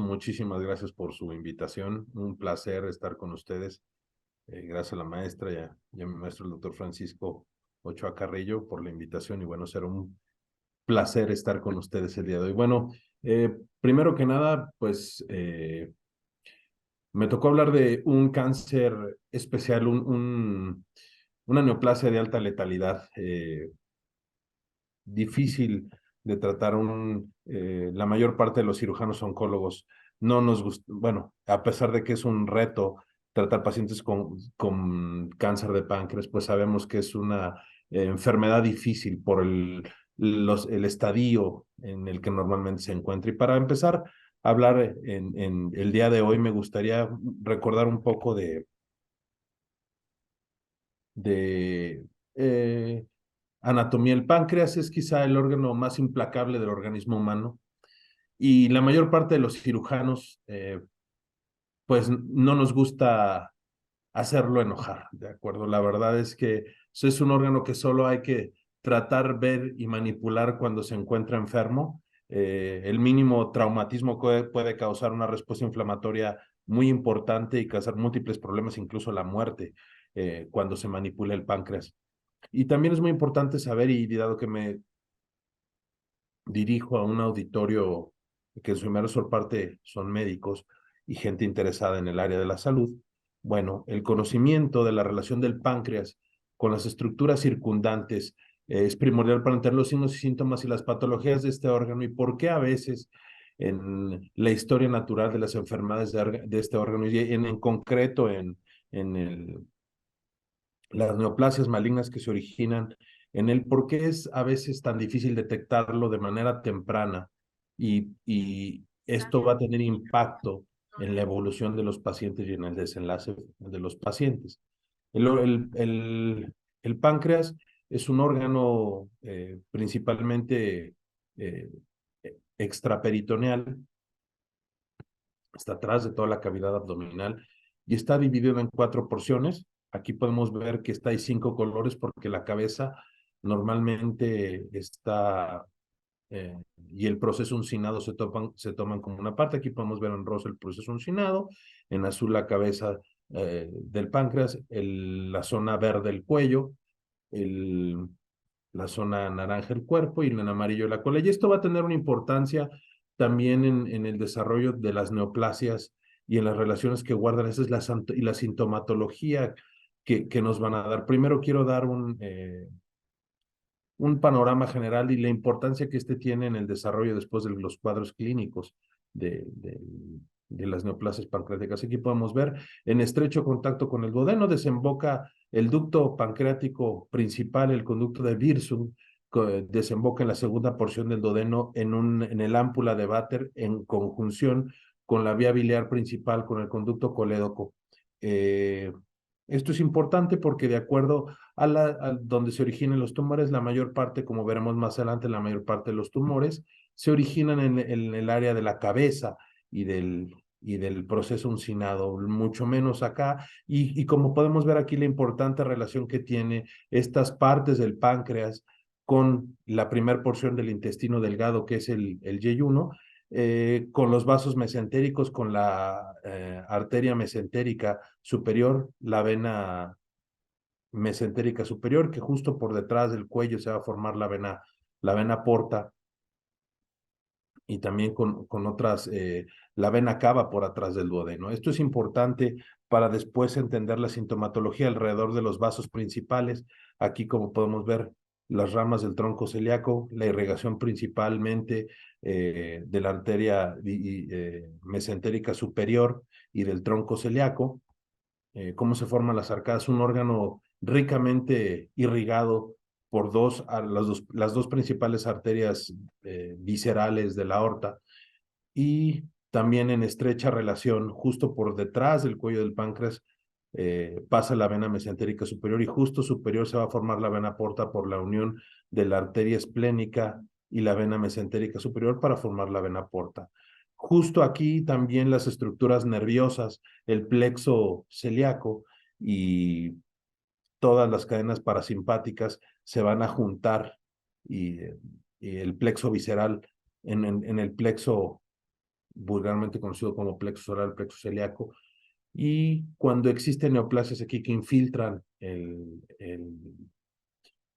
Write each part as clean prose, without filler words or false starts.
muchísimas gracias por su invitación. Un placer estar con ustedes. Gracias a la maestra y a mi maestro, el doctor Francisco Ochoa Carrillo, por la invitación. Y bueno, será un placer estar con ustedes el día de hoy. Bueno, primero que nada, pues me tocó hablar de un cáncer especial, una neoplasia de alta letalidad, difícil de tratar. La mayor parte de los cirujanos oncólogos no nos gusta, bueno, a pesar de que es un reto tratar pacientes con cáncer de páncreas, pues sabemos que es una enfermedad difícil por el estadio en el que normalmente se encuentra. Y para empezar a hablar en el día de hoy, me gustaría recordar un poco de anatomía. El páncreas es quizá el órgano más implacable del organismo humano y la mayor parte de los cirujanos, pues no nos gusta hacerlo enojar, ¿de acuerdo? La verdad es que eso es un órgano que solo hay que tratar, ver y manipular cuando se encuentra enfermo. El mínimo traumatismo puede causar una respuesta inflamatoria muy importante y causar múltiples problemas, incluso la muerte, cuando se manipula el páncreas. Y también es muy importante saber, y dado que me dirijo a un auditorio que en su inmensa parte son médicos y gente interesada en el área de la salud, bueno, el conocimiento de la relación del páncreas con las estructuras circundantes es primordial para entender los signos y síntomas y las patologías de este órgano y por qué a veces en la historia natural de las enfermedades de este órgano y en concreto en las neoplasias malignas que se originan en él, por qué es a veces tan difícil detectarlo de manera temprana y esto va a tener impacto en la evolución de los pacientes y en el desenlace de los pacientes. El, el, el, el páncreas es un órgano principalmente eh, extraperitoneal, está atrás de toda la cavidad abdominal y está dividido en 4 porciones. Aquí podemos ver que hay 5 colores porque la cabeza normalmente está y el proceso uncinado se toman como una parte. Aquí podemos ver en rosa el proceso uncinado, en azul la cabeza del páncreas, la zona verde el cuello, el, la zona naranja el cuerpo y en amarillo la cola. Y esto va a tener una importancia también en el desarrollo de las neoplasias y en las relaciones que guardan. Esa es la sintomatología que nos van a dar. Primero quiero dar un panorama general y la importancia que este tiene en el desarrollo después de los cuadros clínicos de, de, de las neoplasias pancreáticas. Aquí podemos ver en estrecho contacto con el duodeno desemboca el ducto pancreático principal, el conducto de Wirsung, desemboca en la segunda porción del duodeno en el ámpula de Vater en conjunción con la vía biliar principal, con el conducto colédoco. Esto es importante porque de acuerdo a donde se originan los tumores, la mayor parte, como veremos más adelante, la mayor parte de los tumores se originan en el área de la cabeza y del proceso uncinado, mucho menos acá. Y como podemos ver aquí, la importante relación que tiene estas partes del páncreas con la primera porción del intestino delgado, que es el yeyuno, con los vasos mesentéricos, con la arteria mesentérica superior, la vena mesentérica superior, que justo por detrás del cuello se va a formar la vena porta, y también con otras, la vena cava por atrás del duodeno. Esto es importante para después entender la sintomatología alrededor de los vasos principales. Aquí, como podemos ver, las ramas del tronco celíaco, la irrigación principalmente de la arteria mesentérica superior y del tronco celíaco, cómo se forman las arcadas, un órgano ricamente irrigado por las dos principales arterias viscerales de la aorta y también en estrecha relación, justo por detrás del cuello del páncreas, pasa la vena mesentérica superior y justo superior se va a formar la vena porta por la unión de la arteria esplénica y la vena mesentérica superior para formar la vena porta. Justo aquí también las estructuras nerviosas, el plexo celíaco y todas las cadenas parasimpáticas se van a juntar y, y el plexo visceral en el plexo vulgarmente conocido como plexo solar, plexo celíaco, y cuando existen neoplasias aquí que infiltran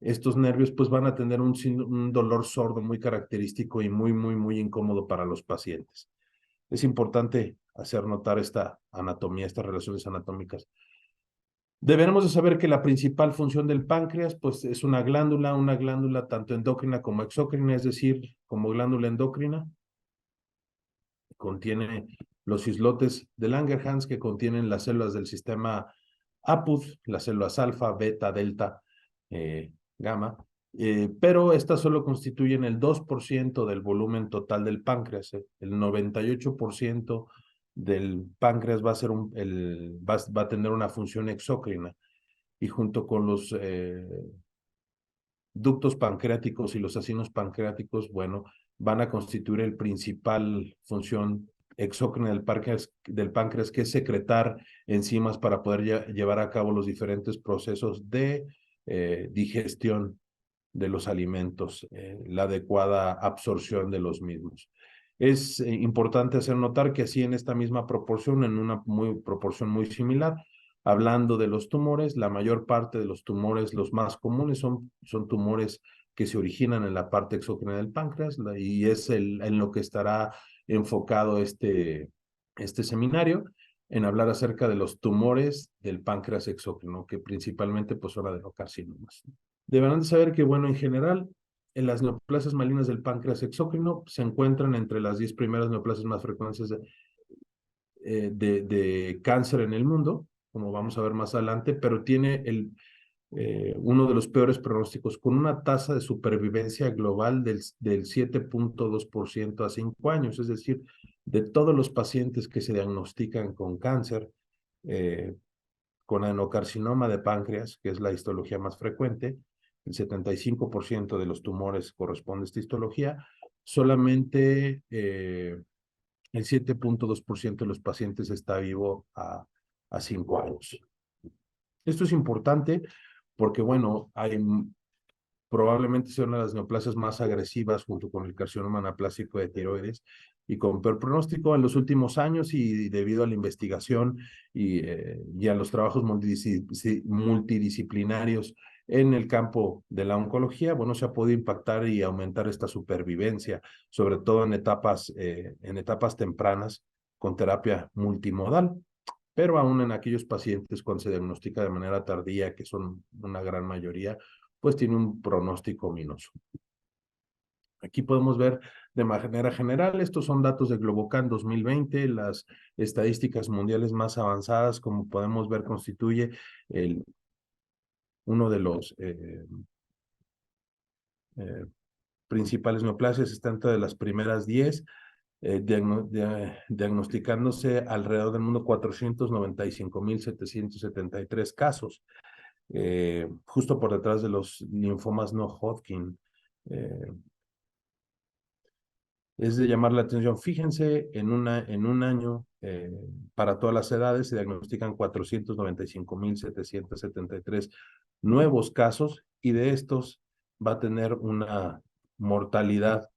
estos nervios, pues van a tener un dolor sordo muy característico y muy incómodo para los pacientes. Es importante hacer notar esta anatomía, estas relaciones anatómicas. Deberemos de saber que la principal función del páncreas, pues es una glándula tanto endocrina como exócrina, es decir, como glándula endocrina, contiene los islotes de Langerhans que contienen las células del sistema APUD, las células alfa, beta, delta, gamma, pero estas solo constituyen el 2% del volumen total del páncreas. El 98% del páncreas va a, ser va a tener una función exócrina y junto con los ductos pancreáticos y los acinos pancreáticos, bueno, van a constituir el principal función exócrina del páncreas, que es secretar enzimas para poder llevar a cabo los diferentes procesos de digestión de los alimentos, la adecuada absorción de los mismos. Es importante hacer notar que así en esta misma proporción, en una proporción muy similar, hablando de los tumores, la mayor parte de los tumores, los más comunes, son tumores que se originan en la parte exócrina del páncreas, y es en lo que estará enfocado este seminario, en hablar acerca de los tumores del páncreas exócrino, que principalmente pues son adenocarcinomas. Deberán de saber que, bueno, en general, en las neoplasias malignas del páncreas exócrino se encuentran entre las 10 primeras neoplasias más frecuentes de cáncer en el mundo, como vamos a ver más adelante, pero tiene uno de los peores pronósticos, con una tasa de supervivencia global del 7.2% a 5 años, es decir, de todos los pacientes que se diagnostican con cáncer, con adenocarcinoma de páncreas, que es la histología más frecuente, el 75% de los tumores corresponde a esta histología, solamente el 7.2% de los pacientes está vivo a 5 años. Esto es importante porque, bueno, probablemente sea una de las neoplasias más agresivas junto con el carcinoma anaplásico de tiroides y con peor pronóstico en los últimos años, y debido a la investigación y a los trabajos multidisciplinarios en el campo de la oncología, bueno, se ha podido impactar y aumentar esta supervivencia, sobre todo en etapas tempranas con terapia multimodal. Pero aún en aquellos pacientes cuando se diagnostica de manera tardía, que son una gran mayoría, pues tiene un pronóstico ominoso. Aquí podemos ver de manera general, estos son datos de Globocan 2020, las estadísticas mundiales más avanzadas, como podemos ver, constituye uno de los principales neoplasias, está entre las primeras 10, diagnosticándose alrededor del mundo 495,773 casos, justo por detrás de los linfomas no Hodgkin. Es de llamar la atención. Fíjense, en un año, para todas las edades, se diagnostican 495,773 nuevos casos, y de estos va a tener una mortalidad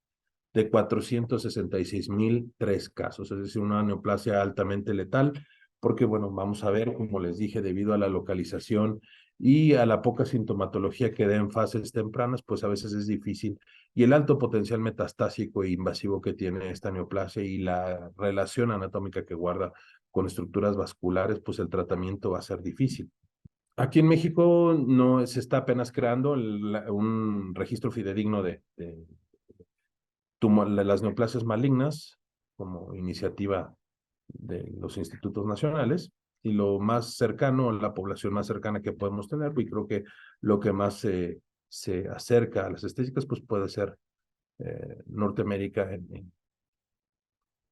de 466,003 casos, es decir, una neoplasia altamente letal, porque, bueno, vamos a ver, como les dije, debido a la localización y a la poca sintomatología que da en fases tempranas, pues a veces es difícil, y el alto potencial metastásico e invasivo que tiene esta neoplasia y la relación anatómica que guarda con estructuras vasculares, pues el tratamiento va a ser difícil. Aquí en México no se está apenas creando un registro fidedigno de las neoplasias malignas como iniciativa de los institutos nacionales, y lo más cercano, la población más cercana que podemos tener, y creo que lo que más se acerca a las estadísticas, pues puede ser Norteamérica.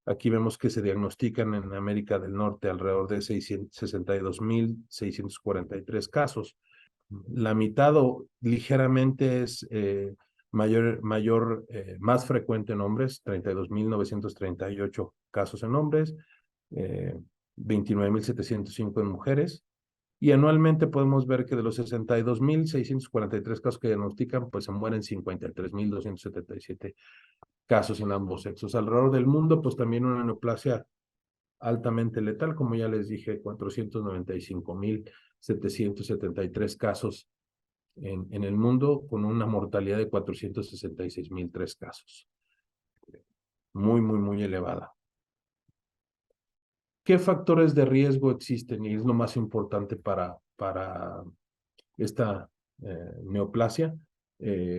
Aquí vemos que se diagnostican en América del Norte alrededor de 62,643 casos. La mitad o ligeramente es más frecuente en hombres, 32,938 casos en hombres, 29,705 en mujeres, y anualmente podemos ver que de los 62,643 casos que diagnostican, pues se mueren 53,277 casos en ambos sexos. Alrededor del mundo, pues también una neoplasia altamente letal, como ya les dije, 495.773 casos en el mundo, con una mortalidad de 466.003 casos. Muy, muy, muy elevada. ¿Qué factores de riesgo existen? Y es lo más importante para esta neoplasia.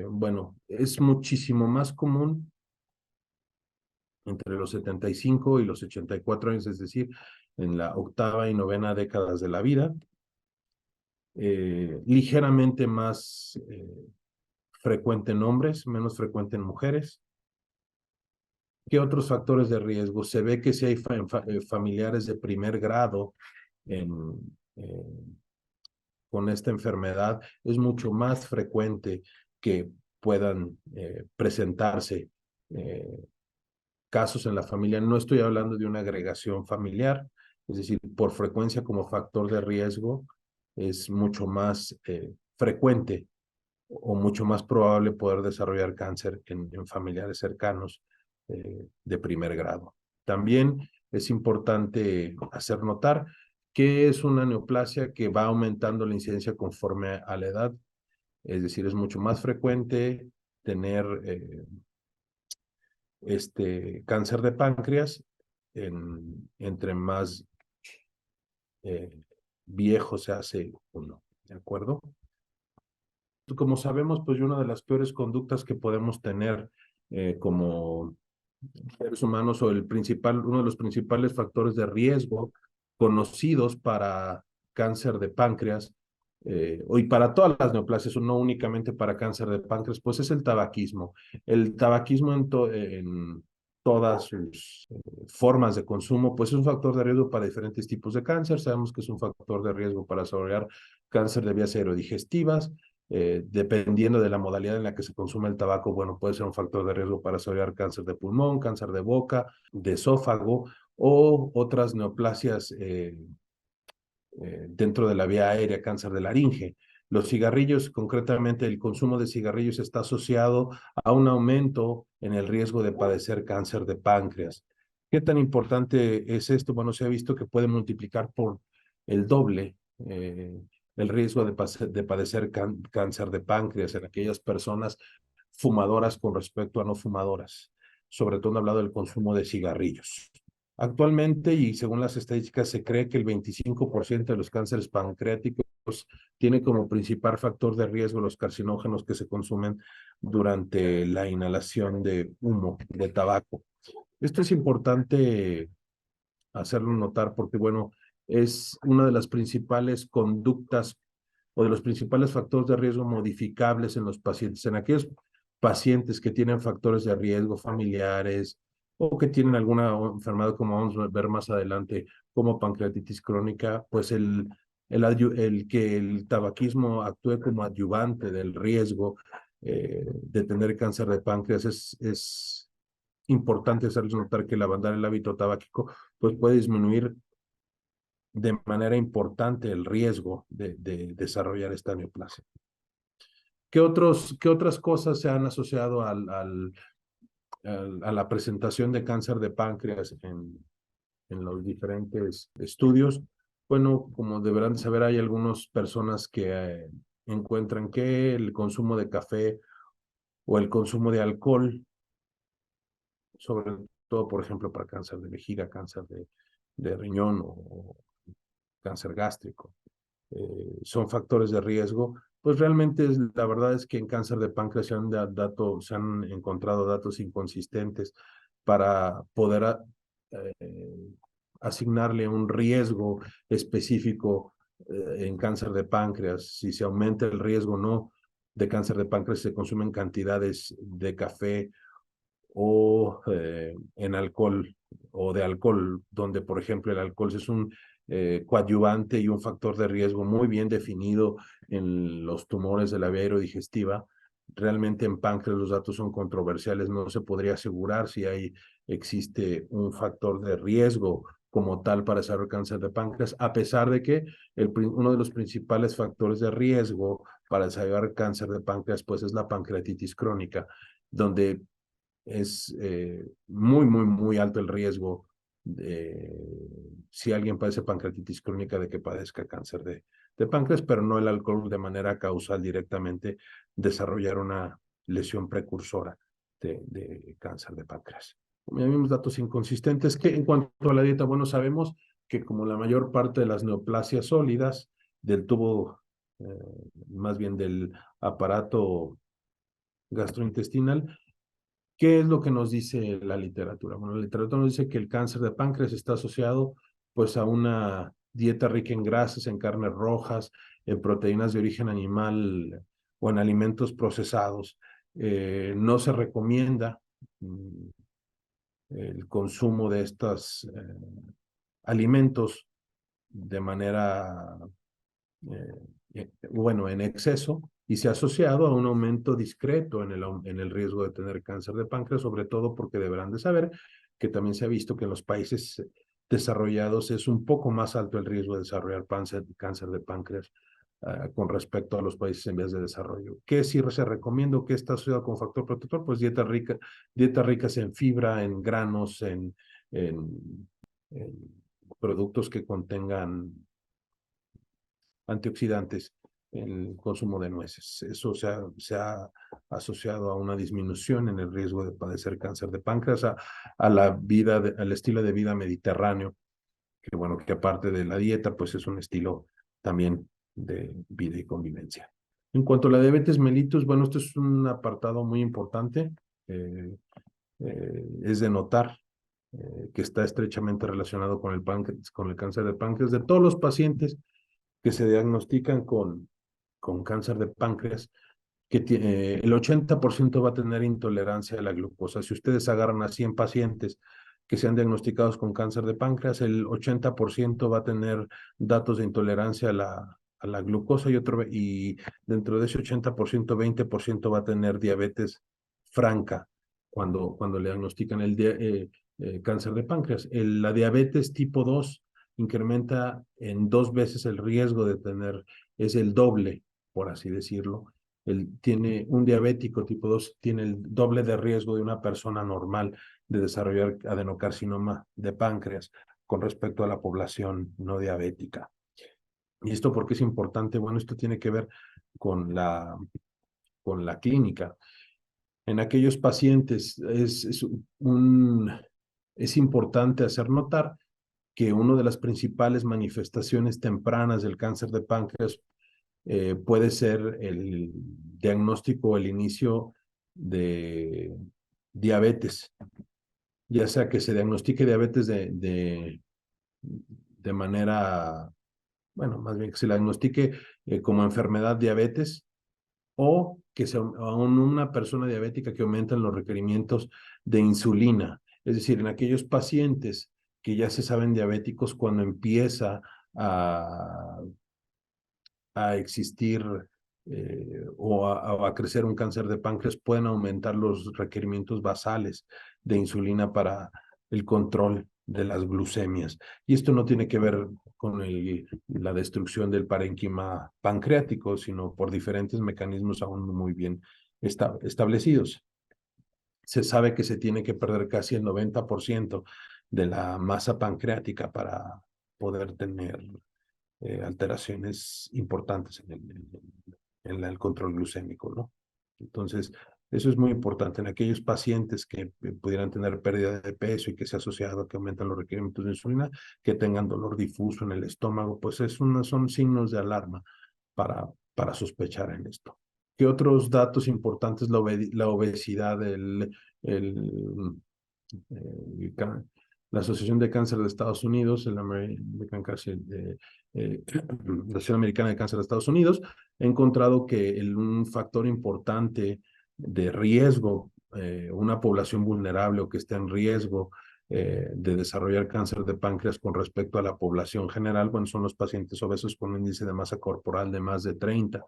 Bueno, es muchísimo más común entre los 75 y los 84 años, es decir, en la octava y novena décadas de la vida. Ligeramente más frecuente en hombres, menos frecuente en mujeres. ¿Qué otros factores de riesgo? Se ve que si hay familiares de primer grado en, con esta enfermedad, es mucho más frecuente que puedan presentarse casos en la familia. No estoy hablando de una agregación familiar, es decir, por frecuencia como factor de riesgo es mucho más frecuente o mucho más probable poder desarrollar cáncer en familiares cercanos de primer grado. También es importante hacer notar que es una neoplasia que va aumentando la incidencia conforme a la edad, es decir, es mucho más frecuente tener cáncer de páncreas entre más viejo se hace uno, ¿de acuerdo? Como sabemos, pues una de las peores conductas que podemos tener como seres humanos o uno de los principales factores de riesgo conocidos para cáncer de páncreas y para todas las neoplasias, o no únicamente para cáncer de páncreas, pues es el tabaquismo. El tabaquismo en todas sus formas de consumo, pues es un factor de riesgo para diferentes tipos de cáncer. Sabemos que es un factor de riesgo para desarrollar cáncer de vías aerodigestivas. Dependiendo de la modalidad en la que se consume el tabaco, bueno, puede ser un factor de riesgo para desarrollar cáncer de pulmón, cáncer de boca, de esófago o otras neoplasias dentro de la vía aérea, cáncer de laringe. Los cigarrillos, concretamente el consumo de cigarrillos está asociado a un aumento en el riesgo de padecer cáncer de páncreas. ¿Qué tan importante es esto? Bueno, se ha visto que puede multiplicar por el doble el riesgo de padecer cáncer de páncreas en aquellas personas fumadoras con respecto a no fumadoras, sobre todo hablado del consumo de cigarrillos. Actualmente, y según las estadísticas, se cree que el 25% de los cánceres pancreáticos tiene como principal factor de riesgo los carcinógenos que se consumen durante la inhalación de humo, de tabaco. Esto es importante hacerlo notar porque, bueno, es una de las principales conductas o de los principales factores de riesgo modificables en los pacientes, en aquellos pacientes que tienen factores de riesgo familiares o que tienen alguna enfermedad, como vamos a ver más adelante, como pancreatitis crónica, pues el que el tabaquismo actúe como adyuvante del riesgo de tener cáncer de páncreas es importante hacerles notar que el abandonar el hábito tabáquico pues puede disminuir de manera importante el riesgo de desarrollar esta neoplasia. ¿Qué otras cosas se han asociado a la presentación de cáncer de páncreas en los diferentes estudios? Bueno, como deberán saber, hay algunas personas que encuentran que el consumo de café o el consumo de alcohol, sobre todo, por ejemplo, para cáncer de vejiga, cáncer de riñón o cáncer gástrico, son factores de riesgo. Pues realmente la verdad es que en cáncer de páncreas se han encontrado datos inconsistentes para poder asignarle un riesgo específico en cáncer de páncreas, si se aumenta el riesgo o no de cáncer de páncreas, se consumen cantidades de café o en alcohol o de alcohol, donde por ejemplo el alcohol es un coadyuvante y un factor de riesgo muy bien definido en los tumores de la vía aerodigestiva. Realmente en páncreas los datos son controversiales, no se podría asegurar si existe un factor de riesgo como tal para desarrollar cáncer de páncreas, a pesar de que uno de los principales factores de riesgo para desarrollar cáncer de páncreas pues es la pancreatitis crónica, donde es muy, muy, muy alto el riesgo si alguien padece pancreatitis crónica de que padezca cáncer de páncreas, pero no el alcohol de manera causal directamente desarrollar una lesión precursora de cáncer de páncreas. Hay mismos datos inconsistentes que en cuanto a la dieta, bueno, sabemos que como la mayor parte de las neoplasias sólidas del tubo, más bien del aparato gastrointestinal, ¿qué es lo que nos dice la literatura? Bueno, la literatura nos dice que el cáncer de páncreas está asociado pues a una dieta rica en grasas, en carnes rojas, en proteínas de origen animal o en alimentos procesados. No se recomienda el consumo de estos alimentos de manera, bueno, en exceso, y se ha asociado a un aumento discreto en el riesgo de tener cáncer de páncreas, sobre todo porque deberán de saber que también se ha visto que en los países desarrollados es un poco más alto el riesgo de desarrollar cáncer de páncreas con respecto a los países en vías de desarrollo. ¿Qué sí se recomienda? ¿Qué está asociado con factor protector? Pues dietas ricas en fibra, en granos, en productos que contengan antioxidantes, el consumo de nueces. Eso se ha asociado a una disminución en el riesgo de padecer cáncer de páncreas, a la vida, al estilo de vida mediterráneo, que bueno, que aparte de la dieta, pues es un estilo también de vida y convivencia. En cuanto a la diabetes mellitus, bueno, esto es un apartado muy importante. Es de notar que está estrechamente relacionado con con el cáncer de páncreas. De todos los pacientes que se diagnostican con cáncer de páncreas, el 80% va a tener intolerancia a la glucosa. Si ustedes agarran a 100 pacientes que sean diagnosticados con cáncer de páncreas, el 80% va a tener datos de intolerancia a la glucosa y dentro de ese 80%, 20% va a tener diabetes franca cuando le diagnostican cáncer de páncreas. La diabetes tipo 2 incrementa en 2 veces el riesgo de tener, es el doble, por así decirlo. Tiene un diabético tipo 2 tiene el doble de riesgo de una persona normal de desarrollar adenocarcinoma de páncreas con respecto a la población no diabética. ¿Y esto por qué es importante? Bueno, esto tiene que ver con con la clínica. En aquellos pacientes es importante hacer notar que una de las principales manifestaciones tempranas del cáncer de páncreas puede ser el diagnóstico o el inicio de diabetes, ya sea que se diagnostique diabetes de manera, bueno, más bien que se la diagnostique como enfermedad diabetes o que sea aún una persona diabética que aumentan los requerimientos de insulina. Es decir, en aquellos pacientes que ya se saben diabéticos cuando empieza a existir o a crecer un cáncer de páncreas, pueden aumentar los requerimientos basales de insulina para el control de las glucemias. Y esto no tiene que ver con la destrucción del parénquima pancreático, sino por diferentes mecanismos aún muy bien establecidos. Se sabe que se tiene que perder casi el 90% de la masa pancreática para poder tener alteraciones importantes en el control glucémico, ¿no? Entonces, eso es muy importante en aquellos pacientes que pudieran tener pérdida de peso y que se ha asociado a que aumentan los requerimientos de insulina, que tengan dolor difuso en el estómago, pues son signos de alarma para sospechar en esto. ¿Qué otros datos importantes? La obesidad, el, la Asociación de Cáncer de Estados Unidos, la Asociación Americana de Cáncer de Estados Unidos, ha encontrado que un factor importante de riesgo, una población vulnerable o que está en riesgo de desarrollar cáncer de páncreas con respecto a la población general, bueno, son los pacientes obesos con un índice de masa corporal de más de 30.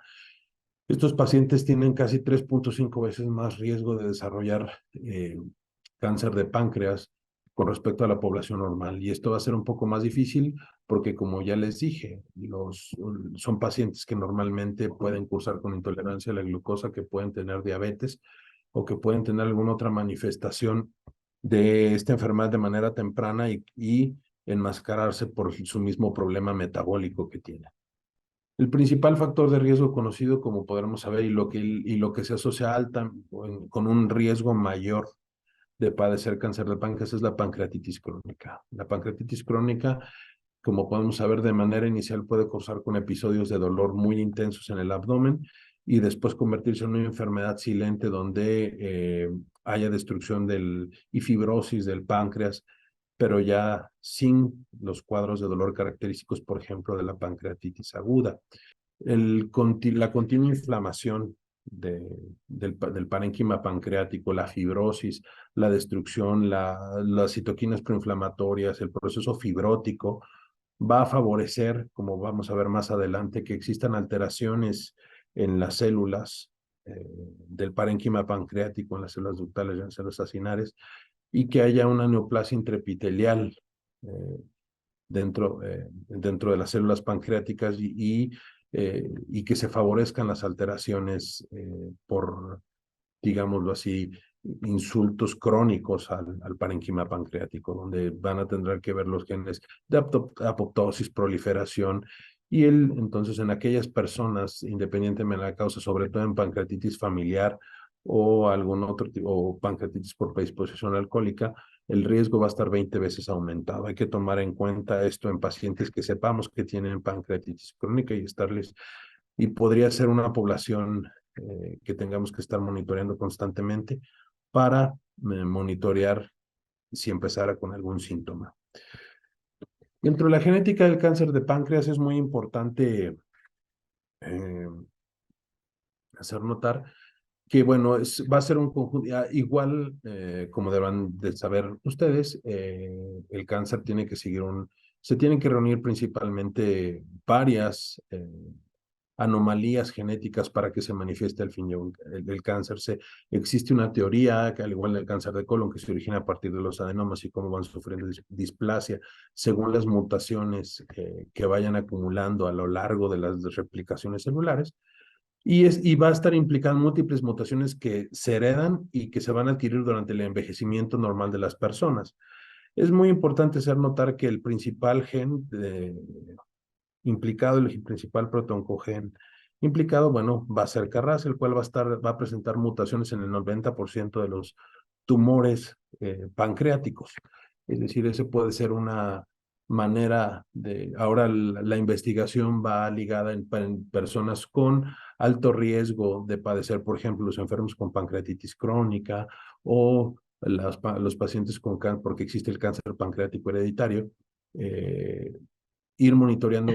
Estos pacientes tienen casi 3.5 veces más riesgo de desarrollar cáncer de páncreas con respecto a la población normal. Y esto va a ser un poco más difícil porque, como ya les dije, son pacientes que normalmente pueden cursar con intolerancia a la glucosa, que pueden tener diabetes o que pueden tener alguna otra manifestación de esta enfermedad de manera temprana y enmascararse por su mismo problema metabólico que tiene. El principal factor de riesgo conocido, como podremos saber, y lo que se asocia alta con un riesgo mayor de padecer cáncer de páncreas es la pancreatitis crónica. La pancreatitis crónica, como podemos saber, de manera inicial puede causar con episodios de dolor muy intensos en el abdomen y después convertirse en una enfermedad silente donde haya destrucción y fibrosis del páncreas, pero ya sin los cuadros de dolor característicos, por ejemplo, de la pancreatitis aguda. La continua inflamación del parénquima pancreático, la fibrosis, la destrucción, las citoquinas proinflamatorias, el proceso fibrótico, va a favorecer, como vamos a ver más adelante, que existan alteraciones en las células del parénquima pancreático, en las células ductales y en las células acinares, y que haya una neoplasia intraepitelial dentro de las células pancreáticas y que se favorezcan las alteraciones por, digámoslo así, insultos crónicos al parénquima pancreático, donde van a tener que ver los genes de apoptosis, proliferación, entonces en aquellas personas, independientemente de la causa, sobre todo en pancreatitis familiar o algún otro tipo, o pancreatitis por predisposición alcohólica, el riesgo va a estar 20 veces aumentado. Hay que tomar en cuenta esto en pacientes que sepamos que tienen pancreatitis crónica y podría ser una población que tengamos que estar monitoreando constantemente para monitorear si empezara con algún síntoma. Dentro de la genética del cáncer de páncreas es muy importante hacer notar que, bueno, va a ser un conjunto, igual, como deberán de saber ustedes, el cáncer tiene que se tienen que reunir principalmente varias anomalías genéticas para que se manifieste el cáncer. Existe una teoría que, al igual del cáncer de colon, que se origina a partir de los adenomas y cómo van sufriendo displasia según las mutaciones que vayan acumulando a lo largo de las replicaciones celulares. Y va a estar implicando múltiples mutaciones que se heredan y que se van a adquirir durante el envejecimiento normal de las personas. Es muy importante hacer notar que el principal gen implicado, el principal protoncogen implicado, bueno, va a ser Carras, el cual va a presentar mutaciones en el 90% de los tumores pancreáticos. Es decir, ese puede ser una manera ahora la investigación va ligada en personas con alto riesgo de padecer, por ejemplo, los enfermos con pancreatitis crónica o los pacientes con cáncer, porque existe el cáncer pancreático hereditario, ir monitoreando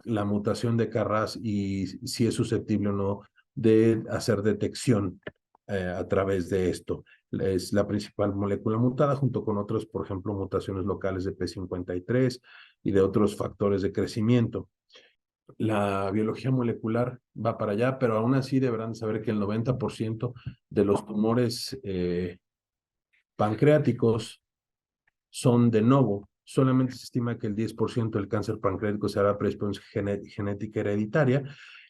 la mutación de Carras y si es susceptible o no de hacer detección a través de esto. Es la principal molécula mutada junto con otros, por ejemplo, mutaciones locales de P53 y de otros factores de crecimiento. La biología molecular va para allá, pero aún así deberán saber que el 90% de los tumores pancreáticos son de novo. Solamente se estima que el 10% del cáncer pancreático será predisposición genética hereditaria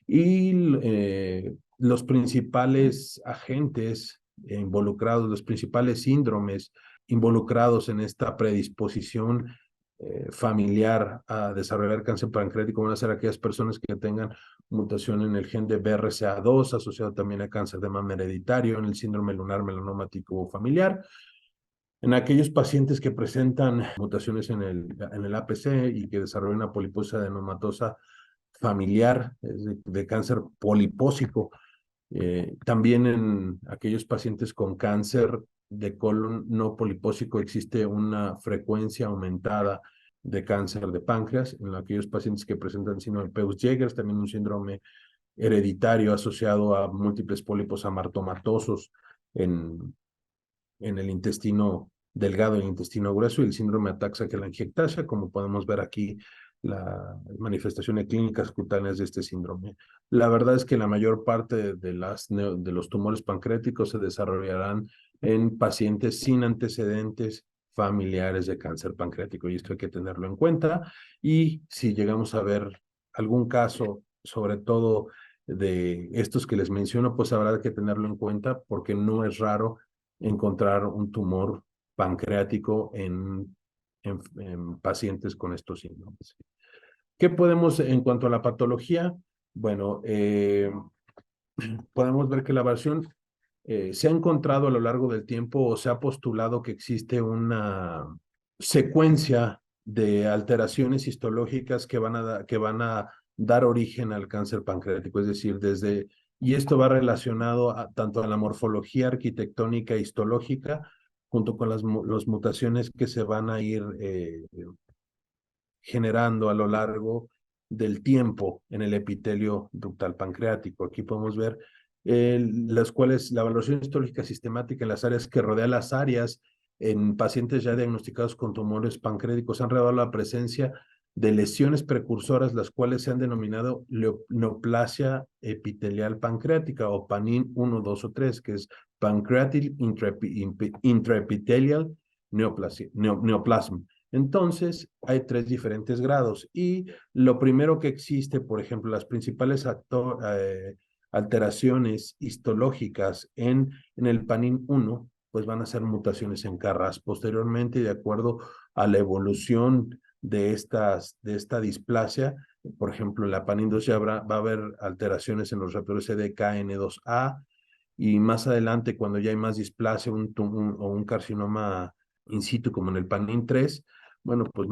y los principales agentes involucrados, los principales síndromes involucrados en esta predisposición familiar a desarrollar cáncer pancreático van a ser aquellas personas que tengan mutación en el gen de BRCA2 asociado también a cáncer de mama hereditario, en el síndrome lunar melaноmático familiar, en aquellos pacientes que presentan mutaciones en el APC y que desarrollan una poliposis adenomatosa familiar de cáncer polipósico, también en aquellos pacientes con cáncer de colon no polipósico existe una frecuencia aumentada de cáncer de páncreas. En aquellos pacientes que presentan síndrome de Peutz-Jeghers, también un síndrome hereditario asociado a múltiples pólipos amartomatosos en el intestino delgado y el intestino grueso y el síndrome ataxia-telangiectasia, como podemos ver aquí las manifestaciones clínicas cutáneas de este síndrome. La verdad es que la mayor parte de los tumores pancreáticos se desarrollarán en pacientes sin antecedentes familiares de cáncer pancreático y esto hay que tenerlo en cuenta. Y si llegamos a ver algún caso, sobre todo de estos que les menciono, pues habrá que tenerlo en cuenta porque no es raro encontrar un tumor pancreático en pacientes con estos síndromes. ¿Qué podemos en cuanto a la patología? Bueno, podemos ver que la versión se ha encontrado a lo largo del tiempo o se ha postulado que existe una secuencia de alteraciones histológicas que van a dar origen al cáncer pancreático, es decir, y esto va relacionado tanto a la morfología arquitectónica e histológica, junto con las mutaciones que se van a ir generando a lo largo del tiempo en el epitelio ductal pancreático. Aquí podemos ver las cuales la valoración histológica sistemática en las áreas que rodean las áreas en pacientes ya diagnosticados con tumores pancreáticos han revelado la presencia de lesiones precursoras, las cuales se han denominado neoplasia epitelial pancreática o PANIN 1, 2 o 3, que es Pancreatic Intraepithelial Neoplasm. Entonces, hay 3 diferentes grados y lo primero que existe, por ejemplo, las principales alteraciones histológicas en el PANIN 1, pues van a ser mutaciones en Carras. Posteriormente, de acuerdo a la evolución de esta displasia, por ejemplo, en la PANIN 2 ya va a haber alteraciones en los receptores CDKN2A y más adelante, cuando ya hay más displasia o un carcinoma in situ, como en el PANIN 3, bueno, pues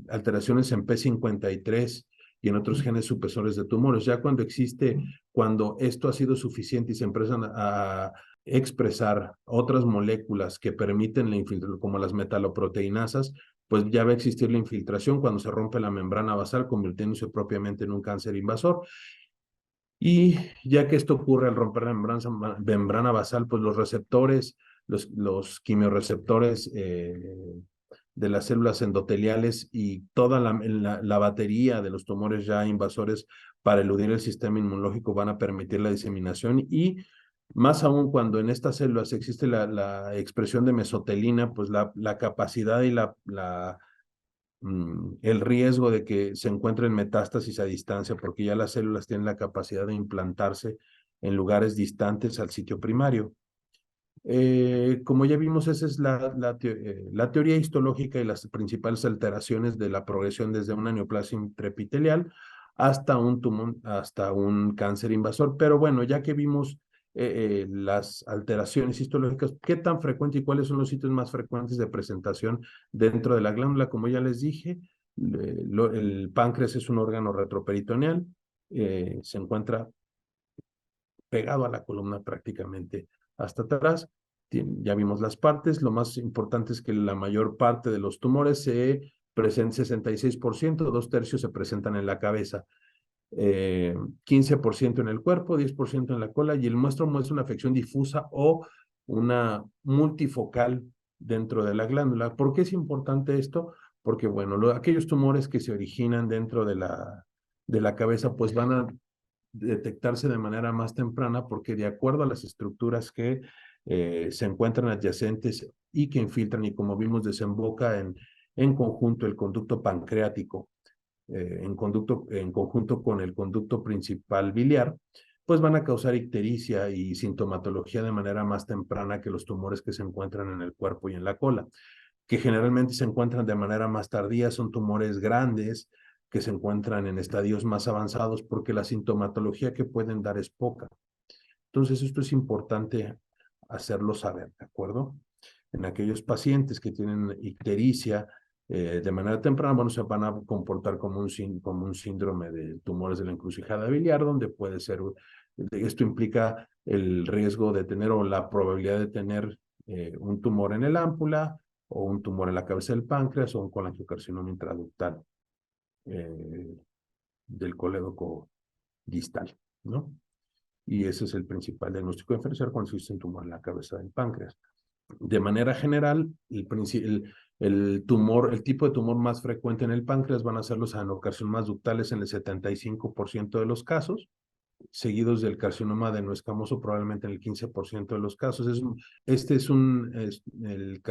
alteraciones en P53 y en otros genes supresores de tumores. Ya cuando esto ha sido suficiente y se empiezan a expresar otras moléculas que permiten la infiltración, como las metaloproteinasas, pues ya va a existir la infiltración cuando se rompe la membrana basal, convirtiéndose propiamente en un cáncer invasor. Y ya que esto ocurre al romper la membrana basal, pues los receptores, los quimiorreceptores de las células endoteliales y toda la batería de los tumores ya invasores para eludir el sistema inmunológico van a permitir la diseminación y más aún cuando en estas células existe la expresión de mesotelina, pues la capacidad y el riesgo de que se encuentren metástasis a distancia, porque ya las células tienen la capacidad de implantarse en lugares distantes al sitio primario. Como ya vimos, esa es la teoría histológica y las principales alteraciones de la progresión desde una neoplasia intraepitelial hasta un tumor, hasta un cáncer invasor. Pero bueno, ya que vimos las alteraciones histológicas, ¿qué tan frecuente y cuáles son los sitios más frecuentes de presentación dentro de la glándula? Como ya les dije, el páncreas es un órgano retroperitoneal, se encuentra pegado a la columna prácticamente hasta atrás. Ya vimos las partes. Lo más importante es que la mayor parte de los tumores se presentan, 66%, 2/3 se presentan en la cabeza, 15% en el cuerpo, 10% en la cola, y el muestra una afección difusa o una multifocal dentro de la glándula. ¿Por qué es importante esto? Porque, bueno, aquellos tumores que se originan dentro de la cabeza, pues van a detectarse de manera más temprana porque de acuerdo a las estructuras que se encuentran adyacentes y que infiltran y como vimos desemboca en conjunto el conducto pancreático, en conjunto con el conducto principal biliar, pues van a causar ictericia y sintomatología de manera más temprana que los tumores que se encuentran en el cuerpo y en la cola, que generalmente se encuentran de manera más tardía, son tumores grandes que se encuentran en estadios más avanzados porque la sintomatología que pueden dar es poca. Entonces, esto es importante hacerlo saber, ¿de acuerdo? En aquellos pacientes que tienen ictericia de manera temprana, bueno, se van a comportar como un síndrome de tumores de la encrucijada biliar, donde puede ser, esto implica el riesgo de tener o la probabilidad de tener un tumor en el ámpula o un tumor en la cabeza del páncreas o un colangiocarcinoma intraductal del colédoco distal, ¿no? Y ese es el principal diagnóstico diferencial cuando existe un tumor en la cabeza del páncreas. De manera general, el tipo de tumor más frecuente en el páncreas van a ser los adenocarcinomas ductales en el 75% de los casos, seguidos del carcinoma adenoescamoso probablemente en el 15% de los casos. El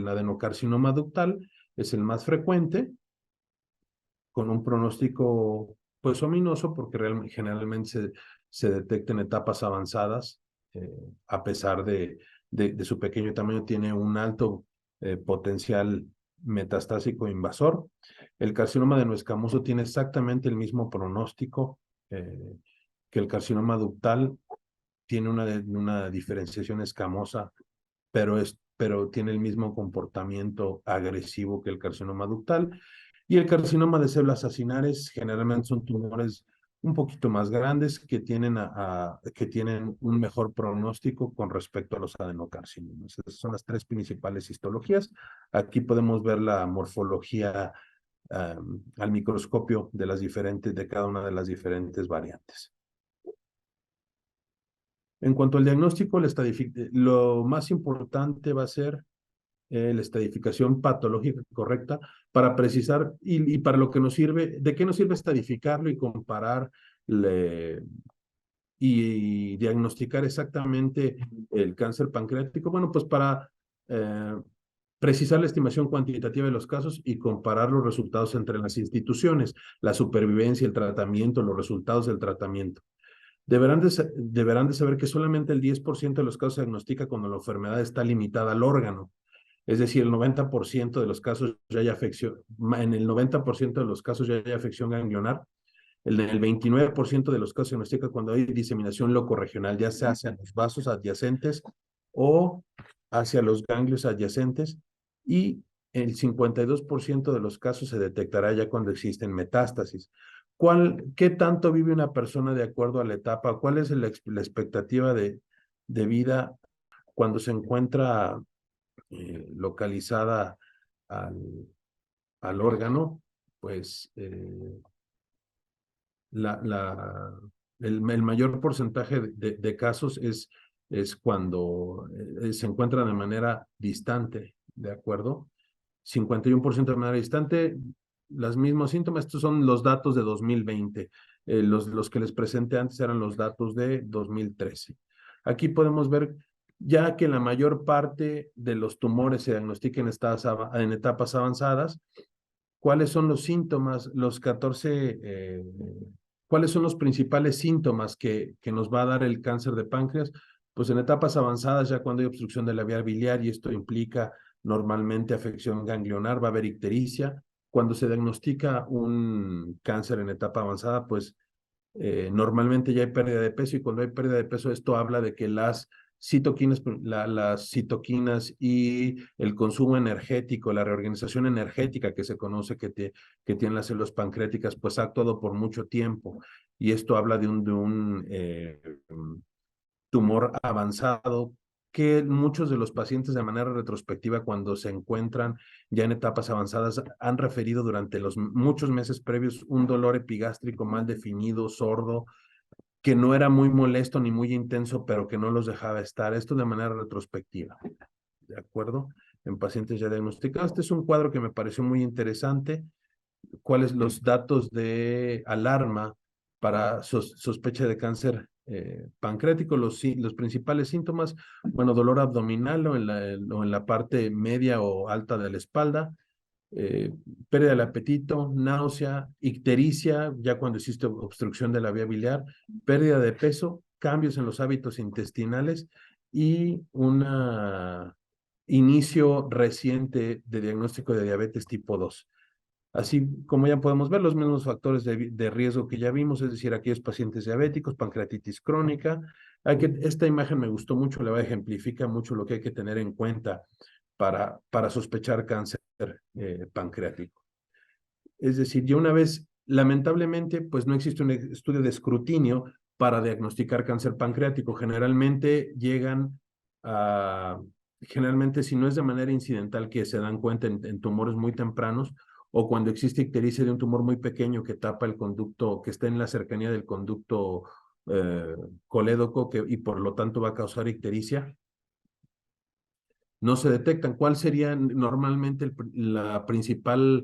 adenocarcinoma ductal es el más frecuente, con un pronóstico pues ominoso porque generalmente se detecta en etapas avanzadas, a pesar de su pequeño tamaño, tiene un alto potencial metastásico invasor. El carcinoma de no escamoso tiene exactamente el mismo pronóstico que el carcinoma ductal, tiene una diferenciación escamosa, pero tiene el mismo comportamiento agresivo que el carcinoma ductal. Y el carcinoma de células acinares generalmente son tumores un poquito más grandes que que tienen un mejor pronóstico con respecto a los adenocarcinomas. Esas son las tres principales histologías. Aquí podemos ver la morfología al microscopio de cada una de las diferentes variantes. En cuanto al diagnóstico, lo más importante va a ser la estadificación patológica correcta para precisar y para lo que nos sirve, ¿de qué nos sirve estadificarlo y comparar y diagnosticar exactamente el cáncer pancreático? Bueno, pues para precisar la estimación cuantitativa de los casos y comparar los resultados entre las instituciones, la supervivencia, el tratamiento, los resultados del tratamiento. Deberán de saber que solamente el 10% de los casos se diagnostica cuando la enfermedad está limitada al órgano. Es decir, el 90% de los casos ya hay afección, en el 90% de los casos ya hay afección ganglionar. El 29% de los casos se diagnostica cuando hay diseminación locorregional, ya sea hacia los vasos adyacentes o hacia los ganglios adyacentes. Y el 52% de los casos se detectará ya cuando existen metástasis. ¿Qué tanto vive una persona de acuerdo a la etapa? ¿Cuál es la expectativa de vida cuando se encuentra localizada al, al órgano? Pues la, la, el mayor porcentaje de casos es cuando se encuentra de manera distante, ¿de acuerdo? 51% de manera distante, los mismos síntomas. Estos son los datos de 2020. Los que les presenté antes eran los datos de 2013. Aquí podemos ver ya que la mayor parte de los tumores se diagnostican en etapas avanzadas. ¿Cuáles son los síntomas, cuáles son los principales síntomas que nos va a dar el cáncer de páncreas? Pues en etapas avanzadas, ya cuando hay obstrucción de la vía biliar, y esto implica normalmente afección ganglionar, va a haber ictericia. Cuando se diagnostica un cáncer en etapa avanzada, pues normalmente ya hay pérdida de peso, y cuando hay pérdida de peso, esto habla de que las citoquinas y el consumo energético, la reorganización energética que se conoce que tienen las células pancreáticas, pues ha actuado por mucho tiempo. Y esto habla de un tumor avanzado que muchos de los pacientes de manera retrospectiva, cuando se encuentran ya en etapas avanzadas, han referido durante los muchos meses previos un dolor epigástrico mal definido, sordo, que no era muy molesto ni muy intenso, pero que no los dejaba estar. Esto de manera retrospectiva, ¿de acuerdo? En pacientes ya diagnosticados. Este es un cuadro que me pareció muy interesante. ¿Cuáles los datos de alarma para sospecha de cáncer pancreático? Los principales síntomas, bueno, dolor abdominal o en la parte media o alta de la espalda, eh, pérdida del apetito, náusea, ictericia, ya cuando existe obstrucción de la vía biliar, pérdida de peso, cambios en los hábitos intestinales y un inicio reciente de diagnóstico de diabetes tipo 2. Así como ya podemos ver, los mismos factores de riesgo que ya vimos, es decir, aquellos pacientes diabéticos, pancreatitis crónica. Esta imagen me gustó mucho, le va a ejemplificar mucho lo que hay que tener en cuenta para sospechar cáncer pancreático. Es decir, ya una vez, lamentablemente, pues no existe un estudio de escrutinio para diagnosticar cáncer pancreático. Generalmente, si no es de manera incidental que se dan cuenta en tumores muy tempranos, o cuando existe ictericia de un tumor muy pequeño que tapa el conducto, que está en la cercanía del conducto eh, colédoco, y por lo tanto va a causar ictericia, no se detectan. ¿Cuál sería normalmente la principal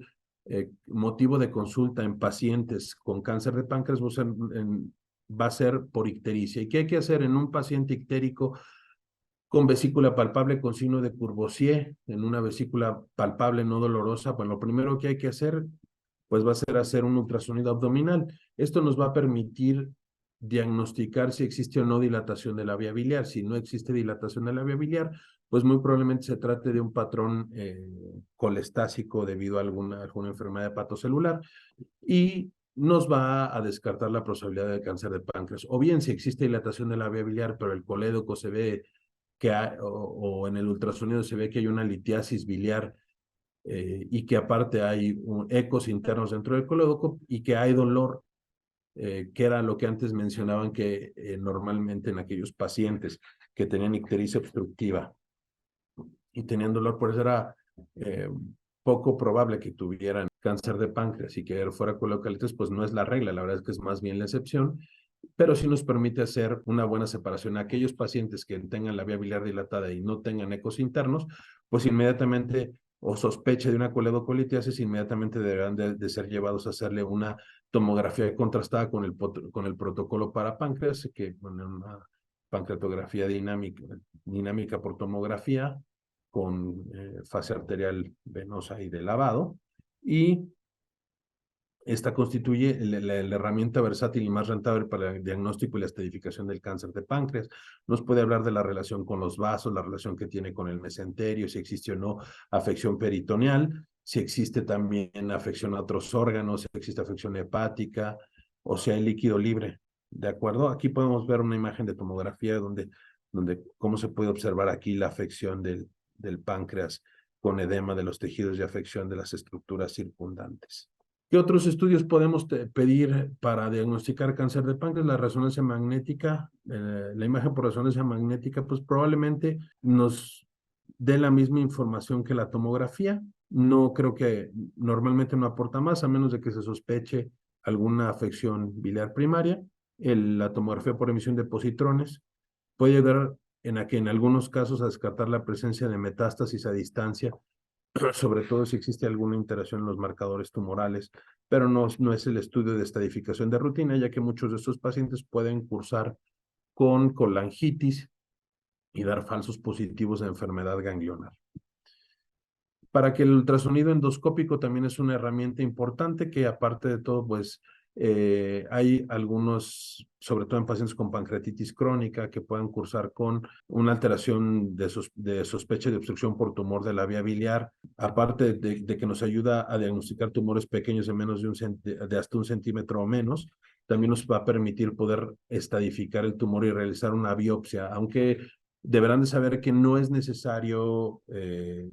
motivo de consulta en pacientes con cáncer de páncreas? Va a ser por ictericia. ¿Y qué hay que hacer en un paciente ictérico con vesícula palpable con signo de Courvoisier, en una vesícula palpable no dolorosa? Bueno, lo primero que hay que hacer, pues va a ser hacer un ultrasonido abdominal. Esto nos va a permitir diagnosticar si existe o no dilatación de la vía biliar. Si no existe dilatación de la vía biliar, pues muy probablemente se trate de un patrón colestásico debido a alguna enfermedad hepatocelular y nos va a descartar la posibilidad de cáncer de páncreas. O bien, si existe dilatación de la vía biliar, pero el colédoco se ve que hay, o en el ultrasonido se ve que hay una litiasis biliar y que aparte hay ecos internos dentro del colédoco y que hay dolor, que era lo que antes mencionaban que normalmente en aquellos pacientes que tenían ictericia obstructiva y tenían dolor, por eso era poco probable que tuvieran cáncer de páncreas y que fuera coleocalitis, pues no es la regla, la verdad es que es más bien la excepción, pero sí nos permite hacer una buena separación. Aquellos pacientes que tengan la vía biliar dilatada y no tengan ecos internos, pues inmediatamente o sospeche de una coledocolitiasis, inmediatamente deberán de ser llevados a hacerle una tomografía contrastada con el protocolo para páncreas, que bueno, una pancreatografía dinámica por tomografía con fase arterial venosa y de lavado, y esta constituye la herramienta versátil y más rentable para el diagnóstico y la estadificación del cáncer de páncreas. Nos puede hablar de la relación con los vasos, la relación que tiene con el mesenterio, si existe o no afección peritoneal, si existe también afección a otros órganos, si existe afección hepática o si hay líquido libre. ¿De acuerdo? Aquí podemos ver una imagen de tomografía donde cómo se puede observar aquí la afección del páncreas con edema de los tejidos y afección de las estructuras circundantes. ¿Qué otros estudios podemos pedir para diagnosticar cáncer de páncreas? La resonancia magnética, la imagen por resonancia magnética, pues probablemente nos dé la misma información que la tomografía. No creo que normalmente no aporta más, a menos de que se sospeche alguna afección biliar primaria. La tomografía por emisión de positrones puede ayudar en algunos casos a descartar la presencia de metástasis a distancia, sobre todo si existe alguna interacción en los marcadores tumorales, pero no es el estudio de estadificación de rutina, ya que muchos de estos pacientes pueden cursar con colangitis y dar falsos positivos de enfermedad ganglionar. Para que el ultrasonido endoscópico también es una herramienta importante que aparte de todo, pues hay algunos, sobre todo en pacientes con pancreatitis crónica, que puedan cursar con una alteración de sospecha de obstrucción por tumor de la vía biliar, aparte de que nos ayuda a diagnosticar tumores pequeños de menos de hasta 1 centímetro o menos, también nos va a permitir poder estadificar el tumor y realizar una biopsia, aunque deberán de saber que no es necesario,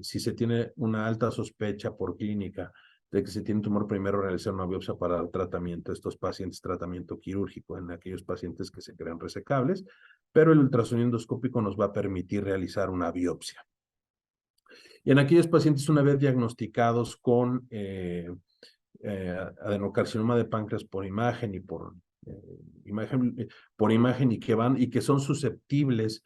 si se tiene una alta sospecha por clínica de que se tiene un tumor, primero realizar una biopsia para el tratamiento de estos pacientes, tratamiento quirúrgico en aquellos pacientes que se crean resecables, pero el ultrasonido endoscópico nos va a permitir realizar una biopsia. Y en aquellos pacientes una vez diagnosticados con adenocarcinoma de páncreas por imagen y por imagen y que son susceptibles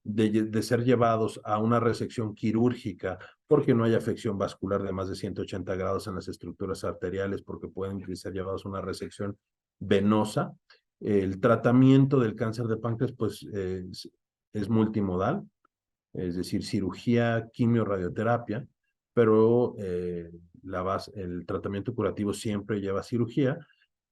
de ser llevados a una resección quirúrgica porque no hay afección vascular de más de 180 grados en las estructuras arteriales, porque pueden ser llevados a una resección venosa. El tratamiento del cáncer de páncreas pues es multimodal, es decir, cirugía, quimio, radioterapia, pero el tratamiento curativo siempre lleva cirugía.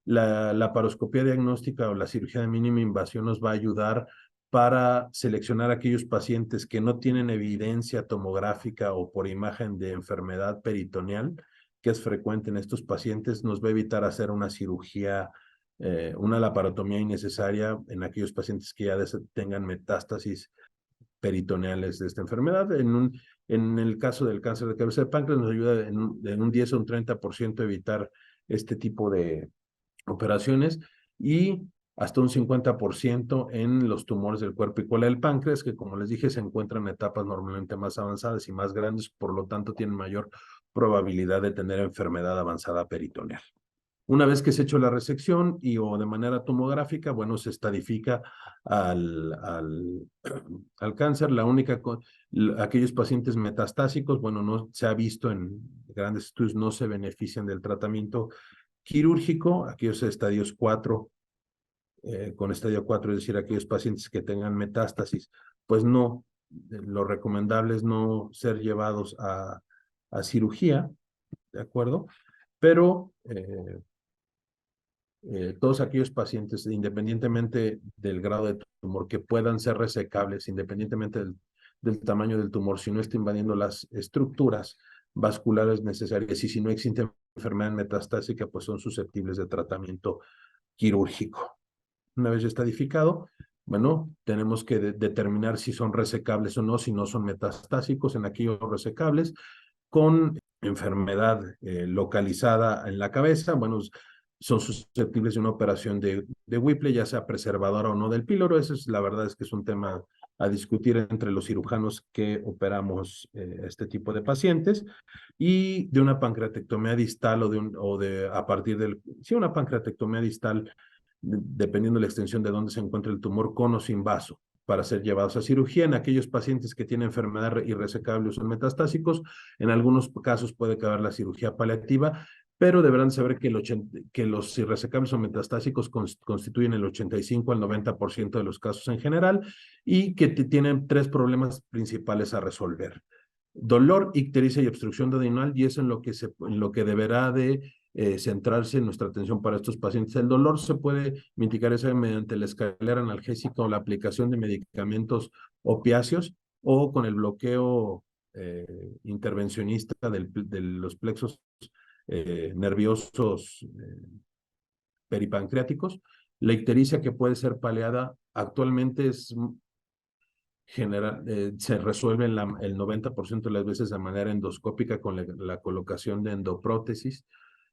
La laparoscopía diagnóstica o la cirugía de mínima invasión nos va a ayudar para seleccionar aquellos pacientes que no tienen evidencia tomográfica o por imagen de enfermedad peritoneal, que es frecuente en estos pacientes. Nos va a evitar hacer una cirugía, una laparotomía innecesaria en aquellos pacientes que ya tengan metástasis peritoneales de esta enfermedad. En el caso del cáncer de cabeza de páncreas nos ayuda en un 10 o un 30% a evitar este tipo de operaciones y hasta un 50% en los tumores del cuerpo y cola del páncreas, que como les dije se encuentran en etapas normalmente más avanzadas y más grandes, por lo tanto tienen mayor probabilidad de tener enfermedad avanzada peritoneal. Una vez que se ha hecho la resección o de manera tomográfica, bueno, se estadifica al cáncer. Aquellos pacientes metastásicos, bueno, no se ha visto en grandes estudios, no se benefician del tratamiento quirúrgico. Aquellos estadios 4, con estadio 4, es decir, aquellos pacientes que tengan metástasis, pues no, lo recomendable es no ser llevados a cirugía, ¿de acuerdo? pero todos aquellos pacientes, independientemente del grado de tumor, que puedan ser resecables, independientemente del tamaño del tumor, si no está invadiendo las estructuras vasculares necesarias y si no existe enfermedad metastásica, pues son susceptibles de tratamiento quirúrgico. Una vez ya estadificado, bueno, tenemos que determinar si son resecables o no, si no son metastásicos en aquellos resecables con enfermedad localizada en la cabeza. Bueno, son susceptibles de una operación de Whipple, ya sea preservadora o no del píloro. Eso es, la verdad es que es un tema a discutir entre los cirujanos que operamos este tipo de pacientes, y de una pancreatectomía distal a partir del, sí, una pancreatectomía distal, dependiendo de la extensión de dónde se encuentra el tumor, con o sin vaso, para ser llevados a cirugía. En aquellos pacientes que tienen enfermedad irresecable o son metastásicos, en algunos casos puede caber la cirugía paliativa, pero deberán saber que los irresecables o metastásicos constituyen el 85 al 90% de los casos en general, y que tienen tres problemas principales a resolver: dolor, ictericia y obstrucción duodenal, y es en lo que deberá de centrarse en nuestra atención para estos pacientes. El dolor se puede mitigar mediante la escalera analgésica o la aplicación de medicamentos opiáceos, o con el bloqueo intervencionista de los plexos nerviosos peripancreáticos. La ictericia, que puede ser paliada, actualmente se resuelve el 90% de las veces de manera endoscópica con la colocación de endoprótesis,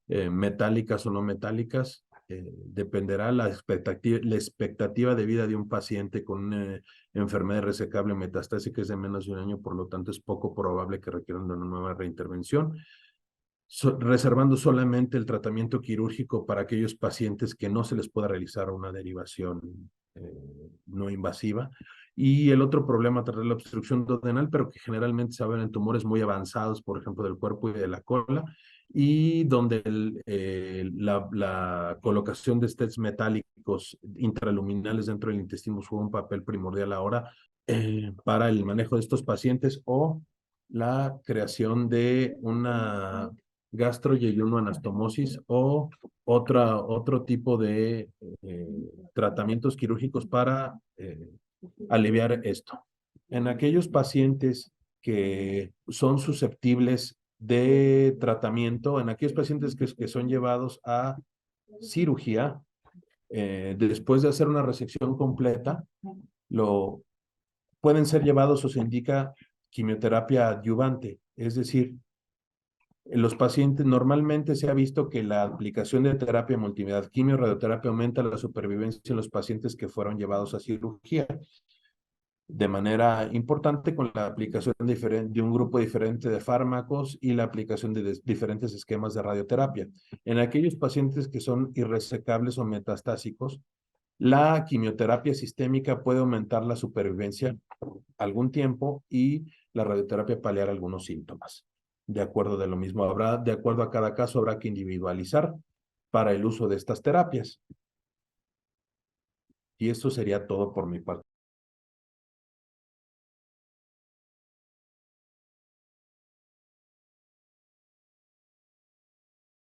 metálicas o no metálicas. Dependerá la expectativa de vida de un paciente con una enfermedad resecable metastásica es de menos de un año, por lo tanto es poco probable que requieran una nueva reintervención, reservando solamente el tratamiento quirúrgico para aquellos pacientes que no se les pueda realizar una derivación no invasiva. Y el otro problema es la obstrucción duodenal, pero que generalmente se ven en tumores muy avanzados, por ejemplo, del cuerpo y de la cola, y donde la colocación de stents metálicos intraluminales dentro del intestino juega un papel primordial ahora para el manejo de estos pacientes, o la creación de una gastroyeyunoanastomosis o otro tipo de tratamientos quirúrgicos para aliviar esto. En aquellos pacientes que son susceptibles de tratamiento, en aquellos pacientes que son llevados a cirugía, después de hacer una resección completa, pueden ser llevados, o se indica, quimioterapia adyuvante, es decir, en los pacientes normalmente se ha visto que la aplicación de terapia multimodalidad, quimio, radioterapia, aumenta la supervivencia en los pacientes que fueron llevados a cirugía de manera importante, con la aplicación de un grupo diferente de fármacos y la aplicación de diferentes esquemas de radioterapia. En aquellos pacientes que son irresecables o metastásicos, la quimioterapia sistémica puede aumentar la supervivencia algún tiempo, y la radioterapia paliar algunos síntomas. De acuerdo de lo mismo, de acuerdo a cada caso, habrá que individualizar para el uso de estas terapias. Y esto sería todo por mi parte.